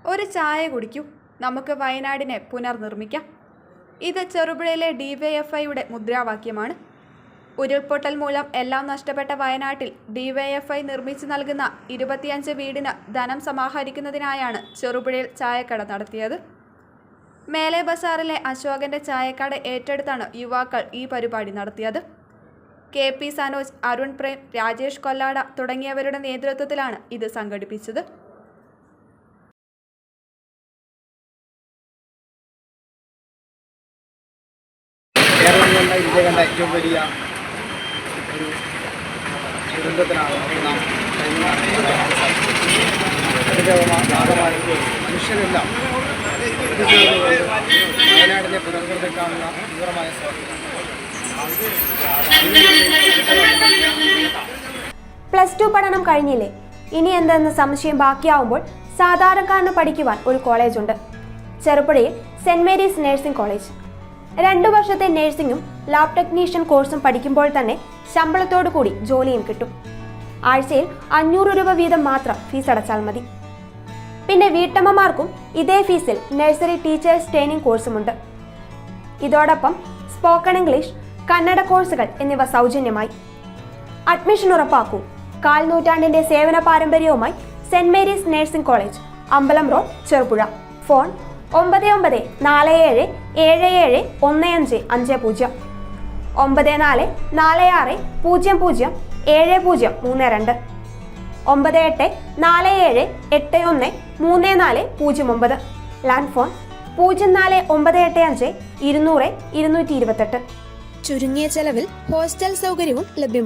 ഒരു ചായ കുടിക്കൂ, നമുക്ക് വയനാടിനെ പുനർനിർമ്മിക്കാം. ഇത് ചെറുപുഴയിലെ ഡിവൈഎഫ്ഐയുടെ മുദ്രാവാക്യമാണ്. ഉരുൾപൊട്ടൽ മൂലം എല്ലാം നഷ്ടപ്പെട്ട വയനാട്ടിൽ ഡിവൈഎഫ്ഐ നിർമ്മിച്ചു നൽകുന്ന 25 വീടിന് ധനം സമാഹരിക്കുന്നതിനായാണ് ചെറുപുഴയിൽ ചായക്കട നടത്തിയത്. മേലെ ബസാറിലെ അശോകന്റെ ചായക്കട ഏറ്റെടുത്താണ് യുവാക്കൾ ഈ പരിപാടി നടത്തിയത്. KP സനോജ്, അരുൺ പ്രേം, രാജേഷ് കൊല്ലാട തുടങ്ങിയവരുടെ നേതൃത്വത്തിലാണ് ഇത് സംഘടിപ്പിച്ചത്. കേരളം കണ്ട ഇന്ത്യ കണ്ട ഏറ്റവും വലിയ ഒരു ദുരന്തത്തിനാണ് നാം അതിൻ്റെ ഭാഗമായി മനുഷ്യരെല്ലാം വയനാടിനെ പുനർനിർമ്മിക്കാനുള്ള തീവ്രമായ +2 പഠനം കഴിഞ്ഞില്ലേ, ഇനി എന്തെന്ന് സംശയം ബാക്കിയാവുമ്പോൾ സാധാരണക്കാരന് പഠിക്കുവാൻ ഒരു കോളേജുണ്ട്. ചെറുപുഴയിൽ സെന്റ് മേരീസ് നഴ്സിംഗ് കോളേജ്. 2 വർഷത്തെ നഴ്സിംഗും ലാബ് ടെക്നീഷ്യൻ കോഴ്സും പഠിക്കുമ്പോൾ തന്നെ ശമ്പളത്തോടു കൂടി ജോലിയും കിട്ടും. ആഴ്ചയിൽ 500 രൂപ വീതം മാത്രം ഫീസ് അടച്ചാൽ മതി. പിന്നെ വീട്ടമ്മമാർക്കും ഇതേ ഫീസിൽ നഴ്സറി ടീച്ചേഴ്സ് ട്രെയിനിങ് കോഴ്സുമുണ്ട്. ഇതോടൊപ്പം സ്പോക്കൺ ഇംഗ്ലീഷ്, കന്നഡ കോഴ്സുകൾ എന്നിവ സൗജന്യമായി. അഡ്മിഷൻ ഉറപ്പാക്കൂ. 1/4 നൂറ്റാണ്ടിന്റെ സേവന പാരമ്പര്യവുമായി സെന്റ് മേരീസ് നഴ്സിംഗ് കോളേജ്, അമ്പലം road, Cherupuzha. Phone 9947771550, 9446007032, 9847813409. Land phone 04985 200 228. ചുരുങ്ങിയ ചെലവിൽ ഹോസ്റ്റൽ സൗകര്യവും ലഭ്യമാണ്.